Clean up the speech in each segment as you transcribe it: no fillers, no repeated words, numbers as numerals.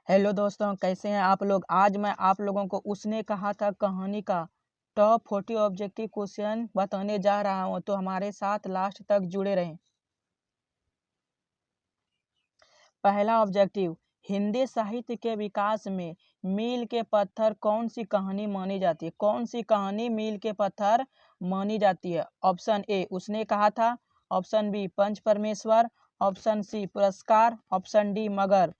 Hello दोस्तों, कैसे हैं आप लोग। आज मैं आप लोगों को उसने कहा था कहानी का टॉप 40 ऑब्जेक्टिव क्वेश्चन बताने जा रहा हूं, तो हमारे साथ लास्ट तक जुड़े रहें। पहला ऑब्जेक्टिव, हिंदी साहित्य के विकास में मील के पत्थर कौन सी कहानी मानी जाती है। कौन सी कहानी मील के पत्थर मानी जाती है। ऑप्शन ए उसने कहा था, ऑप्शन बी पंच परमेश्वर, ऑप्शन सी पुरस्कार, ऑप्शन डी मगर।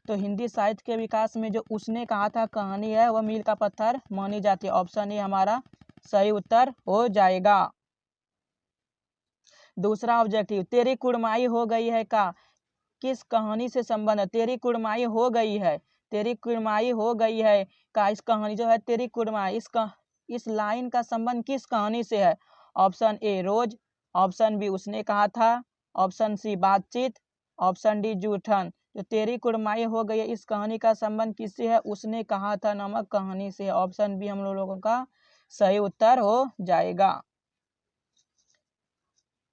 तो हिंदी साहित्य के विकास में जो उसने कहा था कहानी है वह मील का पत्थर मानी जाती है। ऑप्शन ए हमारा सही उत्तर हो जाएगा। दूसरा ऑब्जेक्टिव, तेरी कुड़माई हो गई है का किस कहानी से संबंध है। तेरी कुड़माई हो गई है, तेरी कुड़माई हो गई है का इस कहानी जो है तेरी कुड़माई इस लाइन का संबंध किस कहानी से है। Option A Roz, option B Usne Kaha था, ऑप्शन सी बातचीत, ऑप्शन डी जूठन। जो तेरी कुड़माई हो गई है इस कहानी का संबंध किससे है। उसने कहा था नामक कहानी से। ऑप्शन बी हम लोगों का सही उत्तर हो जाएगा।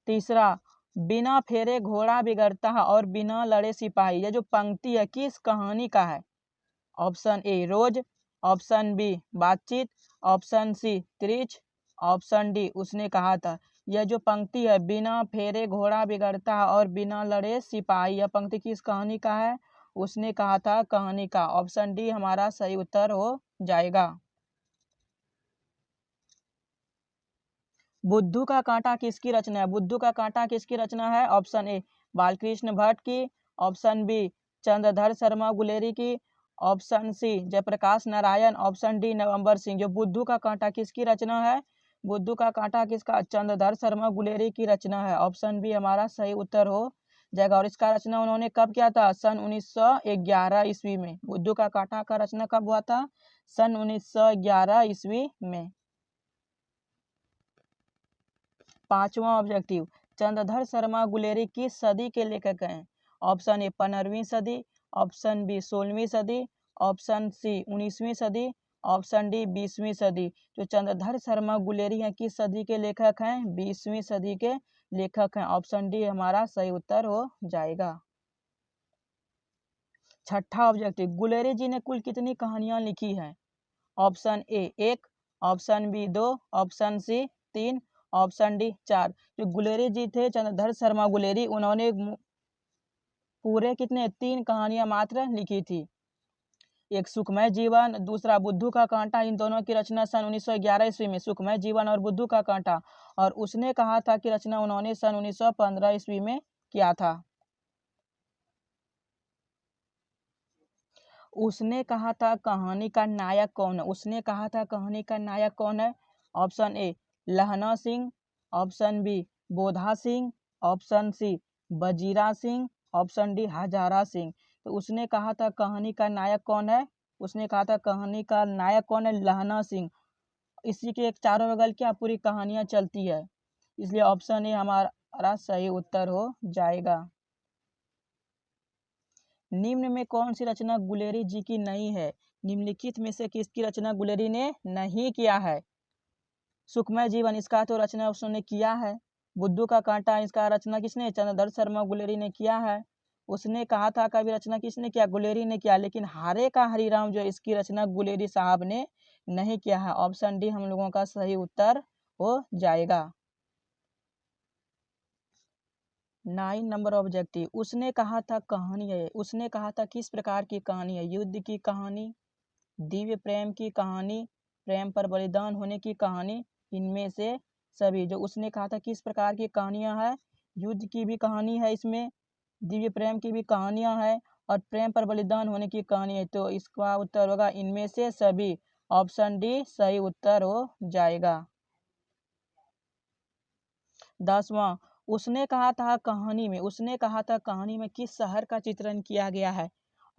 तीसरा, बिना फेरे घोड़ा बिगड़ता है और बिना लड़े सिपाही। यह जो पंक्ति है किस कहानी का है। Option A Roz, option B Baatcheet, option C त्रिच, ऑप्शन डी उसने कहा था। यह जो पंक्ति है बिना फेरे घोड़ा बिगड़ता है और बिना लड़े सिपाही, यह पंक्ति किस कहानी का है। उसने कहा था कहानी का। ऑप्शन डी हमारा सही उत्तर हो जाएगा। बुद्धू का कांटा किसकी रचना है। बुद्धू का कांटा किसकी रचना है। ऑप्शन ए बालकृष्ण भट्ट की, ऑप्शन बी चंद्रधर शर्मा गुलेरी की, option C Jayaprakash Narayan, option D Namvar Singh. जो बुद्धू का कांटा किसकी रचना है। बुद्धू का कांटा किसका, चंद्रधर शर्मा गुलेरी की रचना है। ऑप्शन बी हमारा सही उत्तर हो जाएगा। और इसका रचना उन्होंने कब किया था। सन 1911 ईस्वी में। बुद्धू का कांटा का रचना कब हुआ था। सन 1911 ईस्वी में। पांचवा ऑब्जेक्टिव, चंद्रधर शर्मा गुलेरी किस सदी के लेखक हैं। ऑप्शन ए 15वीं सदी, ऑप्शन बी 16वीं सदी, ऑप्शन सी 19वीं सदी, ऑप्शन डी 20वीं सदी। जो चंद्रधर शर्मा गुलेरी हैं किस सदी के लेखक हैं। 20वीं सदी के लेखक हैं। ऑप्शन डी हमारा सही उत्तर हो जाएगा। छठा ऑब्जेक्टिव, गुलेरी जी ने कुल कितनी कहानियां लिखी हैं। Option A 1, option B 2, option C 3, option D 4। जो गुलेरी जी थे चंद्रधर शर्मा गुलेरी, उन्होंने पूरे कितने 3 कहानियां मात्र लिखी थी। एक सुखमय जीवन, दूसरा बुद्धू का कांटा। इन दोनों की रचना सन 1911 ईस्वी में, सुखमय जीवन और बुद्धू का कांटा। और उसने कहा था कि रचना उन्होंने सन 1915 ईस्वी में किया था। उसने कहा था कहानी का नायक कौन है। उसने कहा था कहानी का नायक कौन है। Option A Lahna Singh, option B Bodha Singh, option C Bajira Singh, option D Hazara Singh. तो उसने कहा था कहानी का नायक कौन है। उसने कहा था कहानी का नायक कौन है, लहना सिंह। इसी के एक चारों बगल क्या पूरी कहानियां चलती है, इसलिए ऑप्शन ए हमारा सही उत्तर हो जाएगा। निम्न में कौन सी रचना गुलेरी जी की नहीं है। निम्नलिखित में से किसकी रचना गुलेरी ने नहीं किया है। सुखमय जीवन, इसका तो रचना उसने किया है। बुद्धू का कांटा, इसका रचना किसने, चंद्रधर शर्मा गुलेरी ने किया है। उसने कहा था का भी रचना किसने किया, गुलेरी ने किया। लेकिन हारे का हरिराम जो इसकी रचना गुलेरी साहब ने नहीं किया है। ऑप्शन डी हम लोगों का सही उत्तर हो जाएगा। 9 नंबर ऑब्जेक्टिव, उसने कहा था कहानी है। उसने कहा था किस प्रकार की कहानी है। युद्ध की कहानी, दिव्य प्रेम की कहानी, प्रेम पर बलिदान होने की कहानी, इनमें से सभी। जो उसने कहा था किस प्रकार की कहानियां हैं। युद्ध की भी कहानी है इसमें, दिव्य प्रेम की भी कहानियां हैं और प्रेम पर बलिदान होने की कहानी है। तो इसका उत्तर होगा इनमें से सभी। ऑप्शन डी सही उत्तर हो जाएगा। 10वां, उसने कहा था कहानी में, उसने कहा था कहानी में किस शहर का चित्रण किया गया है।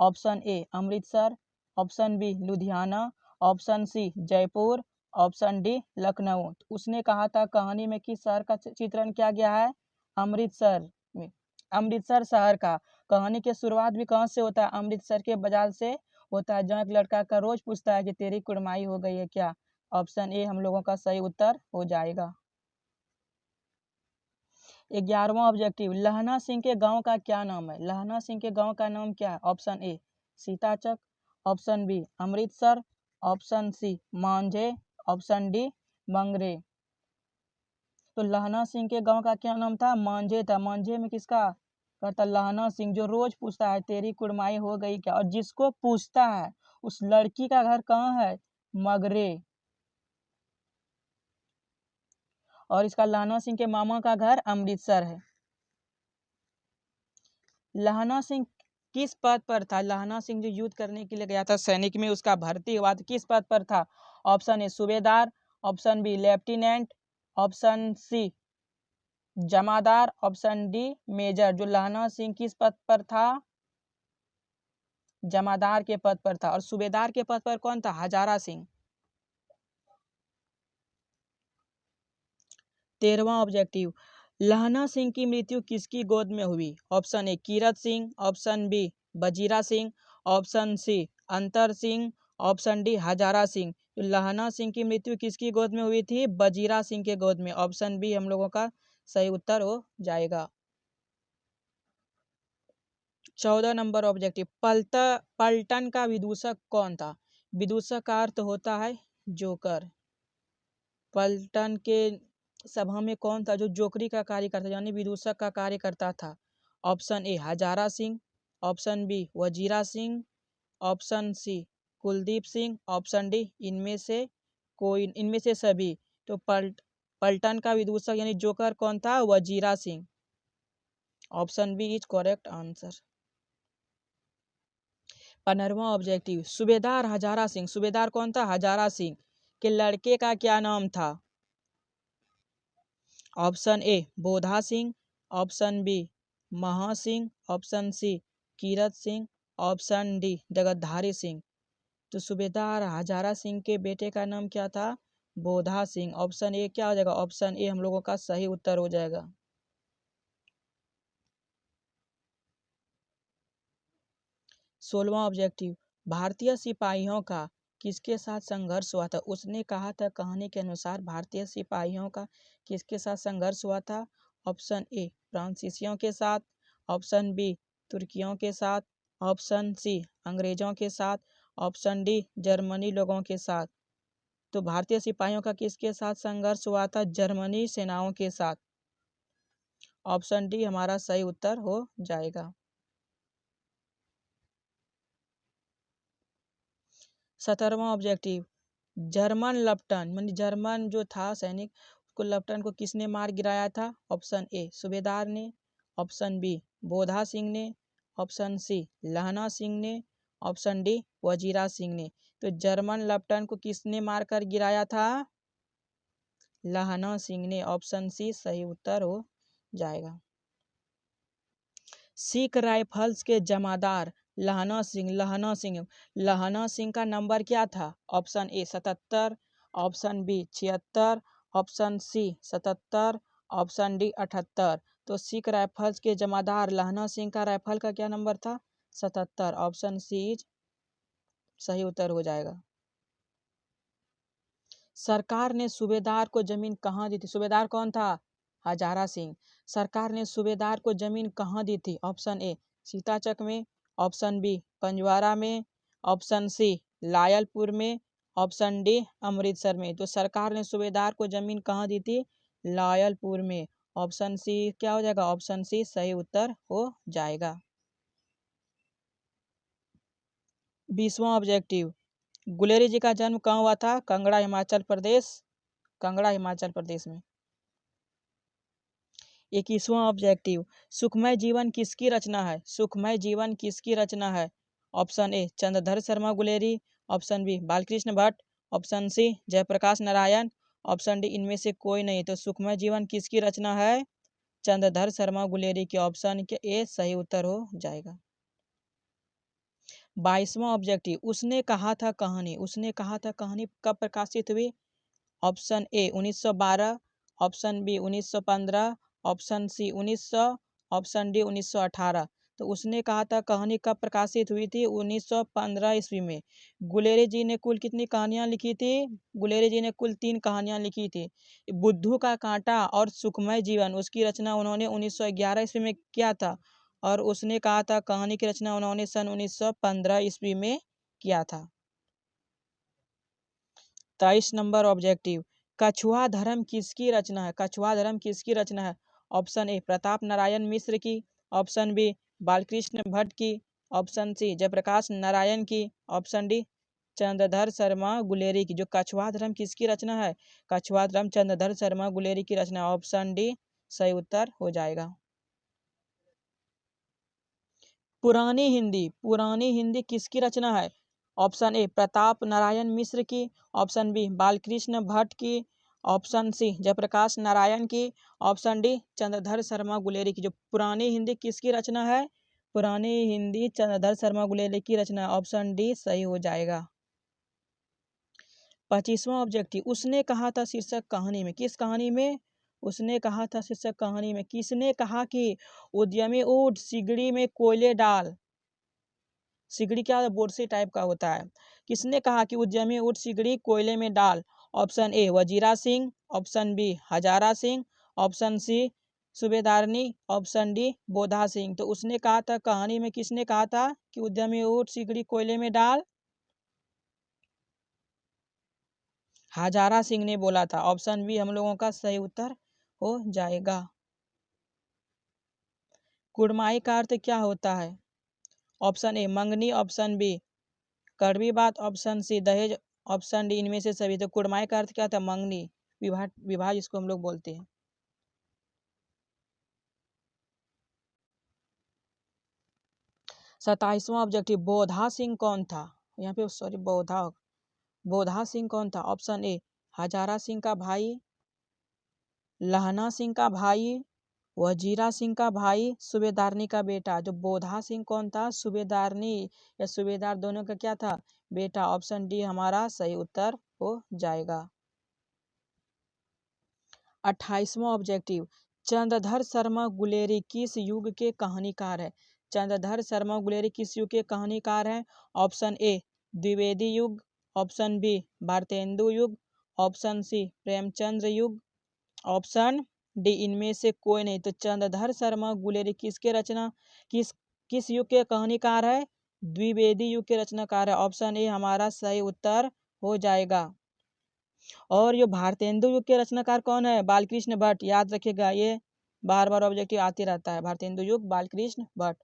Option A Amritsar, option B Ludhiana, option C Jaipur, option D Lucknow. Usne Kaha था कहानी में किस शहर का चित्रण किया गया है। अमृतसर में, अमृतसर शहर का। कहानी की शुरुआत भी कहाँ से होता है, अमृतसर के बाजार से होता है, जहाँ एक लड़का का रोज पूछता है कि तेरी कुड़माई हो गई है क्या। ऑप्शन ए हम लोगों का सही उत्तर हो जाएगा। 11वां ऑब्जेक्टिव, लहना सिंह के गांव का क्या नाम है। लहना सिंह के गांव का नाम क्या है। Option A Sitachak, option B Amritsar, option C Manjhe, option D Mangre. तो लहना सिंह के गांव का क्या नाम था? मांझे था। मांझे में किसका करता? लहना सिंह, जो रोज पूछता है तेरी कुड़माई हो गई क्या, और जिसको पूछता है उस लड़की का घर कहाँ है? मगरे। और इसका लहना सिंह के मामा का घर अमृतसर है। लहना सिंह किस पद पर था? लहना सिंह जो युद्ध करने के लिए गया था सैनिक में, उसका भर्ती हुआ तो किस पद पर था? ऑप्शन ए सूबेदार, option B lieutenant, option C जमादार, ऑप्शन डी मेजर। जो लहना सिंह किस पद पर था? जमादार के पद पर था। और सूबेदार के पद पर कौन था? हजारा सिंह। 13वां ऑब्जेक्टिव, लहना सिंह की मृत्यु किसकी गोद में हुई? Option A Kirat Singh, option B Bajira Singh, option C Antar Singh, option D Hazara Singh. तो लहना सिंह की मृत्यु किसकी गोद में हुई थी? बजीरा सिंह के गोद में। ऑप्शन बी हम लोगों का सही उत्तर हो जाएगा। 14 नंबर ऑब्जेक्टिव, पलटन का विदूषक कौन था? विदूषक का अर्थ होता है जोकर। पलटन के सभा में कौन था जो जोकरी का कार्य करता, यानी विदूषक का कार्य करता था? Option A Hazara Singh, option B Wazira Singh, option C Kuldeep Singh, option D इनमें से सभी। तो पलटन का विदूषक यानी जोकर कौन था? Wazira Singh. Option B is correct answer. 15वां ऑब्जेक्टिव, सूबेदार हजारा सिंह, सूबेदार कौन था? हजारा सिंह के लड़के का क्या नाम था? Option A Bodha Singh, option B Maha Singh, option C Kirat Singh, option D Jagatdhari Singh. तो सूबेदार हजारा सिंह के बेटे का नाम क्या था? बोधा सिंह। ऑप्शन ए क्या हो जाएगा? ऑप्शन ए हम लोगों का सही उत्तर हो जाएगा। 16वां ऑब्जेक्टिव, भारतीय सिपाहियों का किसके साथ संघर्ष हुआ था? उसने कहा था कहानी के अनुसार भारतीय सिपाहियों का किसके साथ संघर्ष हुआ था? ऑप्शन ए फ्रांसीसियों के साथ, ऑप्शन बी तुर्कियों के साथ, ऑप्शन सी अंग्रेजों के साथ, ऑप्शन डी जर्मनी लोगों के साथ। तो भारतीय सिपाहियों का किसके साथ संघर्ष हुआ था? जर्मनी सेनाओं के साथ। ऑप्शन डी हमारा सही उत्तर हो जाएगा। 17वां ऑब्जेक्टिव, जर्मन लेफ्टिनेंट मानी जर्मन जो था सैनिक, उसको लेफ्टिनेंट को किसने मार गिराया था? ऑप्शन ए सूबेदार ने, ऑप्शन बी बोधा सिंह ने, ऑप्शन सी लहना सिंह ने, ऑप्शन डी वजीरा सिंह ने। तो जर्मन लेफ्टिनेंट को किसने मारकर गिराया था? लहना सिंह ने। ऑप्शन सी सही उत्तर हो जाएगा। सिख राइफल्स के जमादार लहना सिंह, लहना सिंह का नंबर क्या था? Option A 77, option B 76, option C 77, option D 78। तो सिख राइफल्स के जमादार लहना सिंह का राइफल का क्या नंबर था? 77। ऑप्शन सी सही उत्तर हो जाएगा। सरकार ने सूबेदार को जमीन कहाँ दी थी? सूबेदार कौन था? हजारा सिंह। सरकार ने सूबेदार को जमीन कहाँ दी थी? ऑप्शन ए सीताचक में, ऑप्शन बी पंजवारा में, ऑप्शन सी लायलपुर में, ऑप्शन डी अमृतसर में। तो सरकार ने सूबेदार को जमीन कहाँ दी थी? लायलपुर में। ऑप्शन सी क्या हो जाएगा? ऑप्शन सी सही उत्तर हो जाएगा। 20वां ऑब्जेक्टिव, गुलेरी जी का जन्म कहाँ हुआ था? कांगड़ा हिमाचल प्रदेश, कांगड़ा हिमाचल प्रदेश में। 21वां ऑब्जेक्टिव, सुखमय जीवन किसकी रचना है? सुखमय जीवन किसकी रचना है? Option A Chandradhar Sharma Guleri, option B Balkrishna Bhatt, option C Jayaprakash Narayan, option D इनमें से कोई नहीं। तो सुखमय जीवन किसकी रचना है? चंद्रधर शर्मा गुलेरी की। ऑप्शन के ए सही उत्तर हो जाएगा। 22वां ऑब्जेक्टिव, उसने कहा था कहानी, उसने कहा था कहानी कब प्रकाशित हुई? Option A 1912, option B 1915, option C 1900, option D 1918। तो उसने कहा था कहानी कब प्रकाशित हुई थी? 1915 ईस्वी में। गुलेरी जी ने कुल कितनी कहानियां लिखी थी? गुलेरी जी ने कुल 3 कहानियां लिखी थी। बुद्धू का कांटा और सुखमय जीवन, उसकी रचना उन्होंने 1911 ईस्वी में किया था। और उसने कहा था कहानी की रचना उन्होंने सन 1915 ईस्वी में किया था। 23 नंबर ऑब्जेक्टिव, कछुआ धर्म किसकी रचना है? कछुआ धर्म किसकी रचना है? ऑप्शन ए प्रताप नारायण मिश्र की, ऑप्शन बी बालकृष्ण भट्ट की, ऑप्शन सी जयप्रकाश नारायण की, ऑप्शन डी चंद्रधर शर्मा गुलेरी की। जो कछुआ धर्म किसकी रचना है? कछुआ धर्म चंद्रधर शर्मा गुलेरी की रचना है। ऑप्शन डी सही उत्तर हो जाएगा। पुरानी हिंदी किसकी रचना है? ऑप्शन ए प्रताप नारायण मिश्र की, ऑप्शन बी बालकृष्ण भट्ट की, ऑप्शन सी जयप्रकाश नारायण की, ऑप्शन डी चंद्रधर शर्मा गुलेरी की। जो पुरानी हिंदी किसकी रचना है? पुरानी हिंदी चंद्रधर शर्मा गुलेरी की रचना है। ऑप्शन डी सही हो जाएगा। 25वां ऑब्जेक्टिव, उसने कहा था शीर्षक कहानी में, किस कहानी में? उसने कहा था शीर्षक कहानी में, किसने कहा कि उद्यमी ऊंट सिगड़ी में कोयले डाल। सिगड़ी क्या बोरसी टाइप का होता है। किसने कहा कि उद्यमी ऊंट सिगड़ी कोयले में डाल? Option A Wazira Singh, option B Hazara Singh, option C सूबेदारनी, ऑप्शन डी बोधा सिंह। तो उसने कहा था कहानी में किसने कहा था कि उद्यमी ऊंट सिगड़ी कोयले में डाल? हजारा सिंह ने बोला था। ऑप्शन बी हम लोगों का सही उत्तर हो जाएगा। कुड़माई का अर्थ क्या होता है? ऑप्शन ए मंगनी, ऑप्शन बी कड़वी बात, ऑप्शन सी दहेज, ऑप्शन डी इनमें से सभी। तो कुड़माई का अर्थ क्या था? मंगनी, विवाह विवाह जिसको हम लोग बोलते हैं। 27वां ऑब्जेक्टिव, बोधा सिंह कौन था? यहाँ पे सॉरी बोधा सिंह कौन था? ऑप्शन ए हजारा सिंह का भाई, लहना सिंह का भाई, वजीरा सिंह का भाई, सूबेदारनी का बेटा। जो बोधा सिंह कौन था? सूबेदारनी या सूबेदार दोनों का क्या था? बेटा। ऑप्शन डी हमारा सही उत्तर हो जाएगा। 28वां ऑब्जेक्टिव, चंद्रधर शर्मा गुलेरी किस युग के कहानीकार है? चंद्रधर शर्मा गुलेरी किस युग के कहानीकार हैं? ऑप्शन ए द्विवेदी युग, ऑप्शन बी भारतेंदु युग, ऑप्शन सी प्रेमचंद्र युग, ऑप्शन डी इनमें से कोई नहीं। तो चंद्रधर शर्मा गुलेरी किसके रचना किस किस युग के कहानीकार है? द्विवेदी युग के रचनाकार है। ऑप्शन ए हमारा सही उत्तर हो जाएगा। और ये भारतेंदु युग के रचनाकार कौन है? बालकृष्ण भट्ट। याद रखिएगा, ये बार बार ऑब्जेक्टिव आते रहता है। भारतेंदु युग बालकृष्ण भट्ट।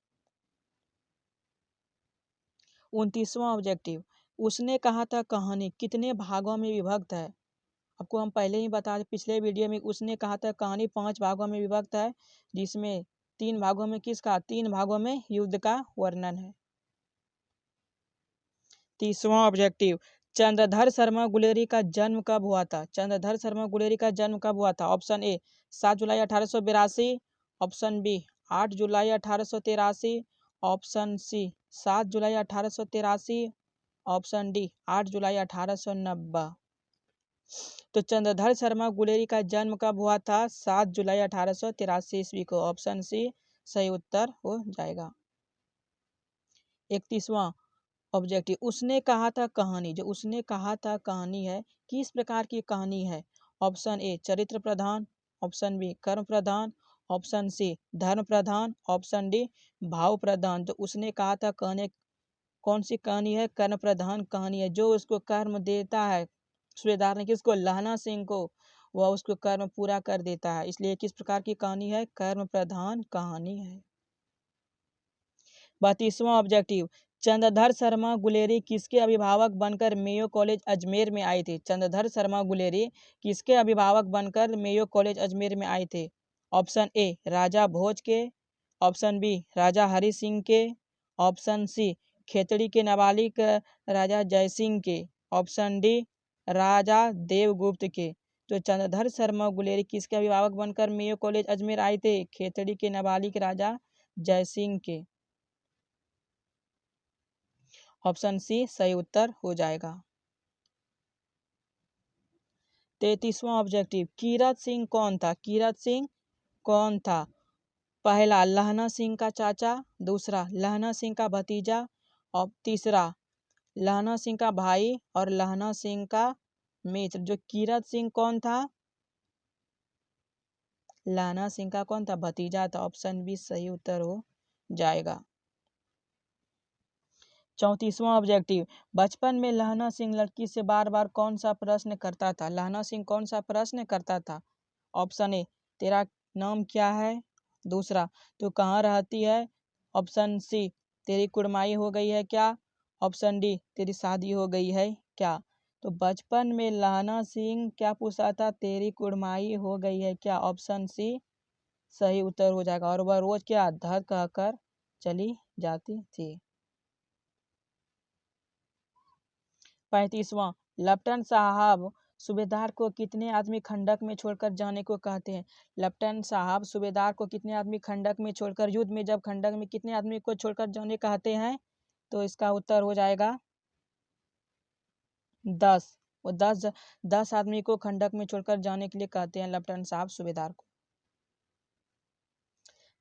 29वां ऑब्जेक्टिव, उसने कहा था कहानी कितने भागों में विभक्त है? आपको हम पहले ही बता पिछले वीडियो में उसने कहा था कहानी 5 भागों में विभक्त है, जिसमें 3 भागों में किसका? 3 भागों में युद्ध का वर्णन है। 30वां ऑब्जेक्टिव, चंद्रधर शर्मा गुलेरी का जन्म कब हुआ था? चंद्रधर शर्मा गुलेरी का जन्म कब हुआ था? ऑप्शन ए 7 जुलाई 1882, ऑप्शन बी 8 जुलाई 1883, ऑप्शन सी 7 जुलाई 1883, ऑप्शन डी 8 जुलाई 1890। तो चंद्रधर शर्मा गुलेरी का जन्म कब हुआ था? 7 जुलाई 1883 ईस्वी को। ऑप्शन सी सही उत्तर हो जाएगा। 31वां ऑब्जेक्टिव, उसने कहा था कहानी, जो उसने कहा था कहानी है, किस प्रकार की कहानी है? ऑप्शन ए चरित्र प्रधान, ऑप्शन बी कर्म प्रधान, ऑप्शन सी धर्म प्रधान, ऑप्शन डी भाव प्रधान। तो उसने कहा था कहने कौन सी कहानी है? कर्म प्रधान कहानी है। जो उसको कर्म देता है सूबेदार ने किसको? लहना सिंह को, वह उसको कर्म पूरा कर देता है। इसलिए किस प्रकार की कहानी है? कर्म प्रधान कहानी है। 32वां ऑब्जेक्टिव, चंद्रधर शर्मा गुलेरी किसके अभिभावक बनकर मेयो कॉलेज अजमेर में आए थे? चंद्रधर शर्मा गुलेरी किसके अभिभावक बनकर मेयो कॉलेज अजमेर में आए थे? ऑप्शन ए राजा भोज के, ऑप्शन बी राजा हरि सिंह के, ऑप्शन सी खेतड़ी के नाबालिग राजा जयसिंह के, ऑप्शन डी राजा देवगुप्त के। तो चंद्रधर शर्मा गुलेरी किसके अभिभावक बनकर मेयो कॉलेज अजमेर आए थे? खेतड़ी के नाबालिग राजा जयसिंह के। ऑप्शन सी सही उत्तर हो जाएगा। 33वां ऑब्जेक्टिव, कीरत सिंह कौन था? कीरत सिंह कौन था? पहला लहना सिंह का चाचा, दूसरा लहना सिंह का भतीजा, और तीसरा लहना सिंह का भाई और लहना सिंह का मित्र। जो कीरत सिंह कौन था? लहना सिंह का कौन था? भतीजा था। ऑप्शन बी सही उत्तर हो जाएगा। 34वां ऑब्जेक्टिव, बचपन में लहना सिंह लड़की से बार बार कौन सा प्रश्न करता था? लहना सिंह कौन सा प्रश्न करता था? ऑप्शन ए, तेरा नाम क्या है? दूसरा, तू कहाँ रहती है? ऑप्शन सी, तेरी कुड़माई हो गई है क्या? ऑप्शन डी, तेरी शादी हो गई है क्या? तो बचपन में लहना सिंह क्या पूछा था? तेरी कुड़माई हो गई है क्या? ऑप्शन सी सही उत्तर हो जाएगा। और वह रोज क्या धर कहकर चली जाती थी। 35वां, लेफ्टिनेंट साहब सूबेदार को कितने आदमी खंडक में छोड़कर जाने को कहते हैं? लेफ्टिनेंट साहब सूबेदार को कितने आदमी खंडक में छोड़कर, युद्ध में जब खंडक में कितने आदमी को छोड़कर जाने कहते हैं? तो इसका उत्तर हो जाएगा 10। वो 10 आदमी को खंडक में छोड़कर जाने के लिए कहते हैं लेफ्टिनेंट साहब सूबेदार को।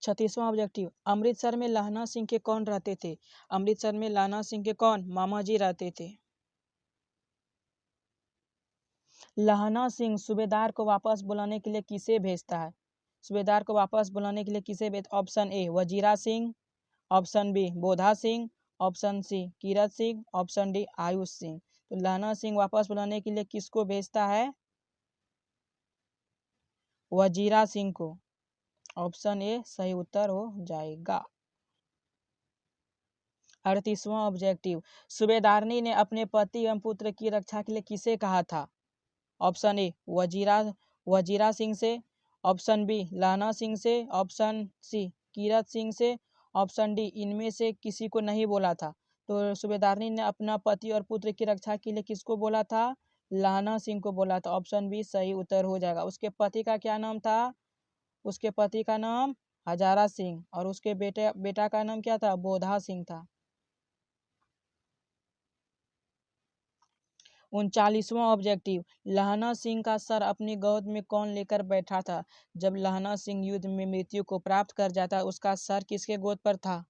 36वां ऑब्जेक्टिव, अमृतसर में लहना सिंह के कौन रहते थे? अमृतसर में लहना सिंह के कौन मामा जी रहते थे? लहना सिंह सूबेदार को वापस बुलाने के लिए किसे भेजता है? सूबेदार को वापस बुलाने के लिए किसे भेज? Option A, Wazira Singh. Option B, Bodha Singh. Option C, Kirat Singh. Option D, Ayush Singh. तो लहना सिंह वापस बुलाने के लिए किसको भेजता है? वजीरा सिंह को। ऑप्शन ए सही उत्तर हो जाएगा। 38वां ऑब्जेक्टिव, सूबेदारनी ने अपने पति एवं पुत्र की रक्षा के लिए किसे कहा था? ऑप्शन ए, वजीरा सिंह से। ऑप्शन बी, लहना सिंह से। ऑप्शन सी, कीरत सिंह से। ऑप्शन डी, इनमें से किसी को नहीं बोला था। तो सूबेदारनी ने अपना पति और पुत्र की रक्षा के लिए किसको बोला था? लहना सिंह को बोला था। ऑप्शन बी सही उत्तर हो जाएगा। उसके पति का क्या नाम था? उसके पति का नाम हजारा सिंह और उसके बेटा का नाम क्या था? बोधा सिंह था। 39वां ऑब्जेक्टिव, लहना सिंह का सर अपनी गोद में कौन लेकर बैठा था? जब लहना सिंह युद्ध में मृत्यु को प्राप्त कर जाता उसका सर किसके गोद पर था?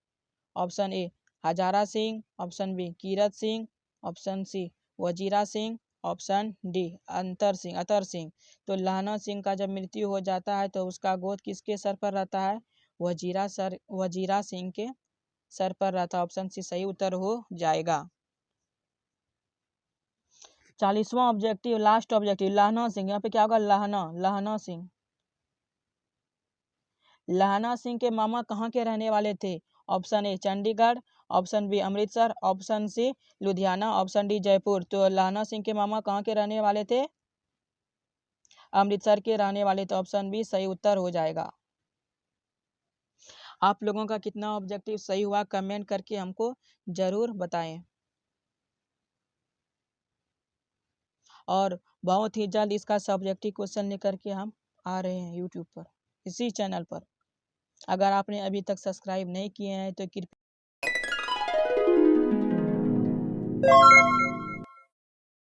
Option A, Hazara Singh. Option B, Kirat Singh. Option C, Wazira Singh. Option D, Atar Singh. तो लहना सिंह का जब मृत्यु हो जाता है तो उसका गोद किसके सर पर रहता है? वजीरा सिंह के सर पर रहता है। ऑप्शन सी सही उत्तर हो जाएगा। 40वां ऑब्जेक्टिव, लास्ट ऑब्जेक्टिव, लहना सिंह। यहाँ पे क्या होगा? लहना सिंह। लहना सिंह के मामा कहाँ के रहने वाले थे? Option A, Chandigarh. Option B, Amritsar. Option C, Ludhiana. Option D, Jaipur. तो लहना सिंह के मामा कहाँ के रहने वाले थे? अमृतसर के रहने वाले। तो ऑप्शन बी सही उत्तर हो जाएगा। आप लोगों का कितना ऑब्जेक्टिव सही हुआ कमेंट करके हमको जरूर बताएं। और बहुत ही जल्द इसका सब्जेक्टिव क्वेश्चन लेकर के हम आ रहे हैं यूट्यूब पर, इसी चैनल पर। अगर आपने अभी तक सब्सक्राइब नहीं किए हैं तो कृपया